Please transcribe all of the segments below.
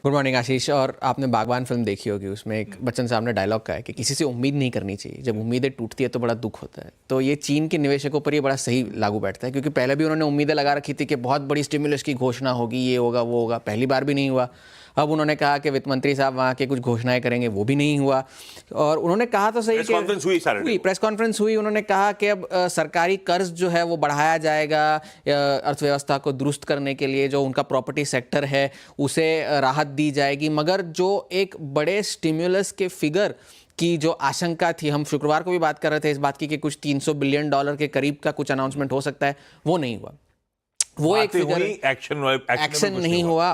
Good morning आशीष। और आपने बागबान फिल्म देखी होगी, उसमें एक बच्चन साहब ने डायलॉग कहा है कि किसी से उम्मीद नहीं करनी चाहिए, जब उम्मीदें टूटती है तो बड़ा दुख होता है। तो ये चीन के निवेशकों पर ये बड़ा सही लागू बैठता है, क्योंकि पहले भी उन्होंने उम्मीदें लगा रखी थी कि बहुत बड़ी स्टिमुलस की घोषणा होगी, ये होगा वो होगा, पहली बार भी नहीं हुआ। अब उन्होंने कहा कि वित्त मंत्री साहब वहाँ के कुछ घोषणाएं करेंगे, वो भी नहीं हुआ। और उन्होंने कहा तो सही कि प्रेस कॉन्फ्रेंस हुई, उन्होंने कहा कि अब सरकारी कर्ज जो है वो बढ़ाया जाएगा अर्थव्यवस्था को दुरुस्त करने के लिए, जो उनका प्रॉपर्टी सेक्टर है उसे राहत दी जाएगी। मगर जो एक बड़े स्टिमुलस के फिगर की जो आशंका थी, हम शुक्रवार को भी बात कर रहे थे इस बात की कि कुछ $300 बिलियन के करीब का कुछ अनाउंसमेंट हो सकता है, वो नहीं हुआ। वो एक फिगर एक्शन नहीं हुआ।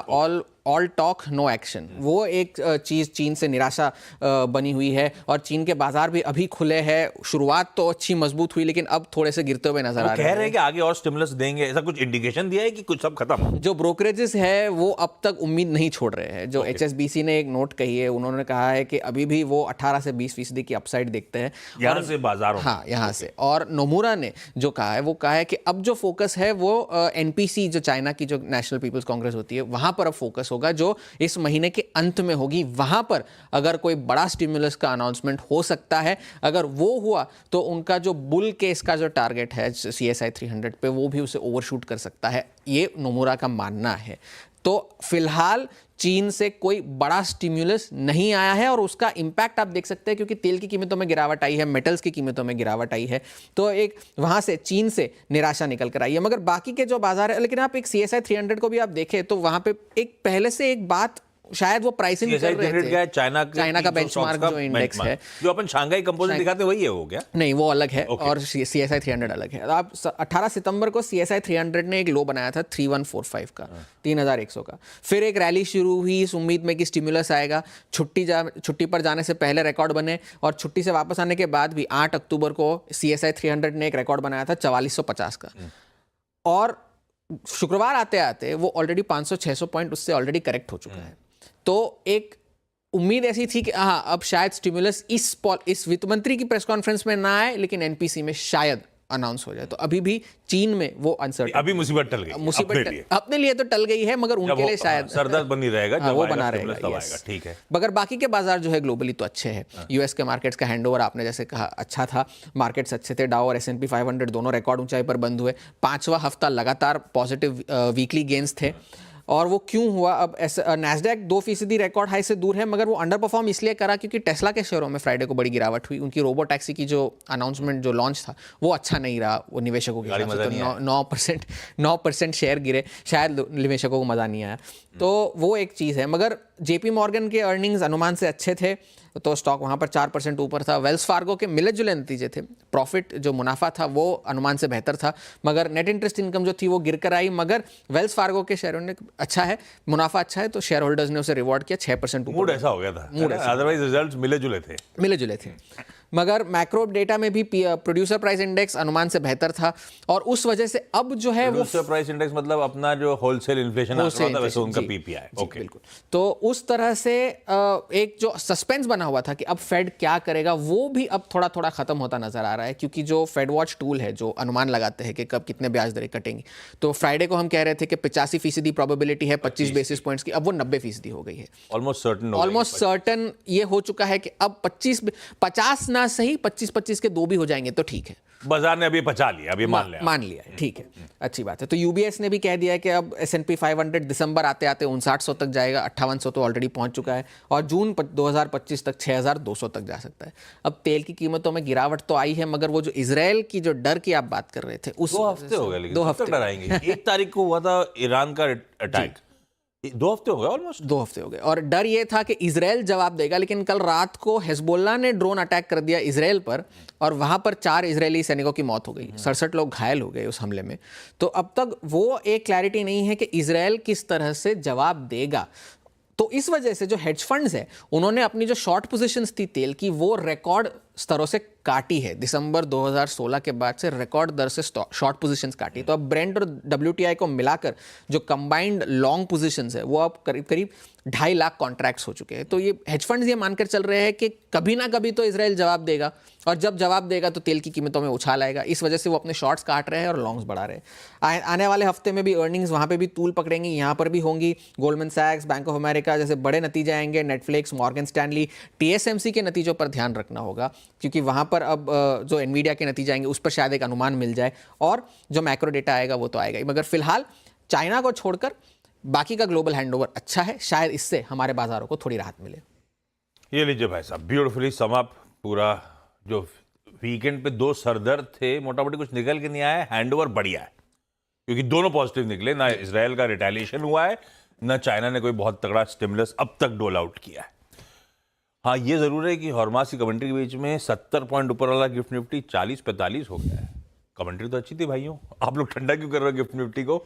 ऑल टॉक नो एक्शन, वो एक चीज़ चीन से निराशा बनी हुई है। और चीन के बाजार भी अभी खुले हैं, शुरुआत तो अच्छी मजबूत हुई, लेकिन अब थोड़े से गिरते हुए नजर आ रहे हैं। कह रहे हैं कि आगे और स्टिमुलस देंगे, ऐसा कुछ इंडिकेशन दिया है कि कुछ सब खत्म? जो ब्रोकरेजेस है वो अब तक उम्मीद नहीं छोड़ रहे हैं। जो HSBC ने एक नोट कही है, उन्होंने कहा है कि अभी भी वो 18 से 20% की अपसाइड देखते हैं यहाँ से बाजार। हाँ, यहाँ से। और नोमुरा ने जो कहा है वो कहा है कि अब जो फोकस है वो NPC, जो चाइना की जो नेशनल पीपल्स कांग्रेस होती है, वहां पर अब फोकस होगा, जो इस महीने के अंत में होगी। वहां पर अगर कोई बड़ा स्टिमुलस का अनाउंसमेंट हो सकता है, अगर वो हुआ तो उनका जो बुल केस का जो टारगेट है CSI 300 पे, वो भी उसे ओवरशूट कर सकता है, ये नोमुरा का मानना है। तो फिलहाल चीन से कोई बड़ा स्टिमुलस नहीं आया है, और उसका इंपैक्ट आप देख सकते हैं, क्योंकि तेल की कीमतों में गिरावट आई है, मेटल्स की कीमतों में गिरावट आई है। तो एक वहां से चीन से निराशा निकल कर आई है। मगर बाकी के जो बाजार है, लेकिन आप एक CSI 300 को भी आप देखें तो वहां पे एक पहले से एक बात, शायद वो प्राइसिंग कर रहे थे, चाइना का बेंचमार्क जो इंडेक्स है, जो अपन शंघाई कंपोजिट दिखाते वही है, वो क्या नहीं, वो अलग है। और CSI 300 अलग है। आप 18 सितंबर को CSI 300 ने एक लो बनाया था 3145 का, 3100 का। फिर एक रैली शुरू हुई इस उम्मीद में कि स्टिमुलस आएगा, छुट्टी पर जाने से पहले रिकॉर्ड बने, और छुट्टी से वापस आने के बाद भी 8 अक्टूबर को CSI 300 ने एक रिकॉर्ड बनाया था 4450 का। और शुक्रवार आते आते वो ऑलरेडी 500-600 पॉइंट उससे ऑलरेडी करेक्ट हो चुका है। तो एक उम्मीद ऐसी थी कि हाँ, अब शायद स्टिमुलस इस वित्त मंत्री की प्रेस कॉन्फ्रेंस में ना आए, लेकिन NPC में शायद अनाउंस हो जाए। तो अभी भी चीन में वो अनसर्टेनिटी, अभी मुसीबत टल गई, अपने लिए तो टल गई है, मगर उनके लिए शायद सरदर्द बनी रहेगा, जब वो बना रहेगा। ठीक है। मगर बाकी के बाजार जो है ग्लोबली तो अच्छे हैं। US के मार्केट्स का हैंडओवर आपने जैसे कहा अच्छा था, मार्केट्स अच्छे थे। डाउ और S&P 500 दोनों रिकॉर्ड ऊंचाई पर बंद हुए। 5वां हफ्ता लगातार पॉजिटिव वीकली गेन्स थे। और वो क्यों हुआ? अब नैस्डैक 2% रिकॉर्ड हाई से दूर है, मगर वो अंडर परफॉर्म इसलिए करा क्योंकि टेस्ला के शेयरों में फ्राइडे को बड़ी गिरावट हुई। उनकी रोबो टैक्सी की जो अनाउंसमेंट, जो लॉन्च था, वो अच्छा नहीं रहा वो निवेशकों के हिसाब से। तो 9% शेयर गिरे, शायद निवेशकों को मज़ा नहीं आया। तो वो एक चीज़ है। मगर JP मॉर्गन के अर्निंग्स अनुमान से अच्छे थे, तो स्टॉक वहाँ पर 4% ऊपर था। वेल्स फार्गो के मिले जुले नतीजे थे, प्रॉफिट जो मुनाफा था वो अनुमान से बेहतर था, मगर नेट इंटरेस्ट इनकम जो थी वो गिर कर आई। मगर वेल्स फार्गो के शेयरों ने अच्छा है, मुनाफा अच्छा है, तो शेयर होल्डर्स ने उसे रिवॉर्ड किया 6% ऊपर। मूड ऐसा हो गया था, अदरवाइज रिजल्ट्स मिले जुले थे। मगर मैक्रो डेटा में भी प्रोड्यूसर प्राइस इंडेक्स अनुमान से बेहतर था, और उस वजह से अब जो है वो प्रोड्यूसर प्राइस इंडेक्स मतलब अपना जो होलसेल इन्फ्लेशन आता है वैसे उनका PPI। ओके, बिल्कुल। तो उस तरह से एक जो सस्पेंस बना हुआ था कि अब फेड क्या करेगा, वो भी अब थोड़ा थोड़ा खत्म होता नजर आ रहा है, क्योंकि जो फेड वॉच टूल है, जो अनुमान लगाते हैं कि कब कितने ब्याज दरें कटेंगी, तो फ्राइडे को हम कह रहे थे कि 85% प्रोबेबिलिटी है 25 बेसिस पॉइंट्स की, अब वो 90% हो गई है। ऑलमोस्ट सर्टन ये हो चुका है कि अब 50 ना सही 25-25 के 2 भी हो जाएंगे तो ठीक है। बाजार ने अभी 50 लिया, अभी मान लिया है, ठीक है, अच्छी बात है। तो UBS ने भी कह दिया है कि अब S&P 500 दिसंबर आते आते 5900 तक जाएगा, 5800 तो ऑलरेडी पहुंच चुका है, और जून 2025 तक 6200 तक जा सकता है। अब तेल की कीमतों में गिरावट तो आई है, मगर वो जो इजराइल की जो डर की आप बात कर रहे थे, उस 2 हफ्ते हो गए, 2 हफ्ते डराएंगे। 1 तारीख को हुआ था ईरान का अटैक, 2 हफ्ते हो गए, ऑलमोस्ट 2 हफ्ते हो गए, और डर ये था कि इजराइल जवाब देगा। लेकिन कल रात को हिजबुल्लाह ने ड्रोन अटैक कर दिया इजराइल पर, और वहां पर 4 इजरायली सैनिकों की मौत हो गई, 67 लोग घायल हो गए उस हमले में। तो अब तक वो एक क्लैरिटी नहीं है कि इजराइल किस तरह से जवाब देगा। तो इस वजह से जो हेज फंड्स है, उन्होंने अपनी जो शॉर्ट पोजीशंस थी तेल की, वो रिकॉर्ड स्तरों से काटी है। दिसंबर 2016 के बाद से रिकॉर्ड दर से शॉर्ट पोजीशंस काटी। तो अब ब्रेंट और WTI को मिलाकर जो कंबाइंड लॉन्ग पोजीशंस है वो अब करीब करीब 2.5 लाख कॉन्ट्रैक्ट्स हो चुके हैं। तो ये हेज फंड्स ये मानकर चल रहे हैं कि कभी ना कभी तो इजराइल जवाब देगा, और जब जवाब देगा तो तेल की कीमतों में उछाल आएगा। इस वजह से वो अपने शॉर्ट्स काट रहे हैं और लॉन्ग्स बढ़ा रहे हैं। आने वाले हफ्ते में भी अर्निंग्स वहाँ पे भी तूल पकड़ेंगी, यहाँ पर भी होंगी। गोल्डमैन सैक्स, बैंक ऑफ अमेरिका जैसे बड़े नतीजे आएंगे, नेटफ्लिक्स, मॉर्गन स्टैनली, TSMC के नतीजों पर ध्यान रखना होगा, क्योंकि वहाँ पर अब जो एनवीडिया के नतीजे आएंगे उस पर शायद एक अनुमान मिल जाए, और जो मैक्रो डेटा आएगा वो तो आएगा ही। मगर फिलहाल चाइना को छोड़कर बाकी का ग्लोबल हैंडओवर अच्छा है, शायद इससे हमारे बाजारों को थोड़ी राहत मिले। ये लीजिए भाई साहब, ब्यूटीफुली सम अप। पूरा जो वीकेंड पे दो सरदर्द थे, मोटामोटी कुछ निकल के नहीं आया, हैंडओवर बढ़िया है, क्योंकि दोनों पॉजिटिव निकले। ना इसराइल का रिटेलिएशन हुआ है, ना चाइना ने कोई बहुत तगड़ा स्टिमुलस अब तक डोल आउट किया है। हाँ, ये जरूर है कि हॉर्मास की कमेंट्री के बीच में 70 पॉइंट ऊपर वाला गिफ्ट निफ्टी 40-45 हो गया है। कमेंट्री तो अच्छी थी भाइयों, आप लोग ठंडा क्यों कर रहे हो गिफ्ट निफ्टी को?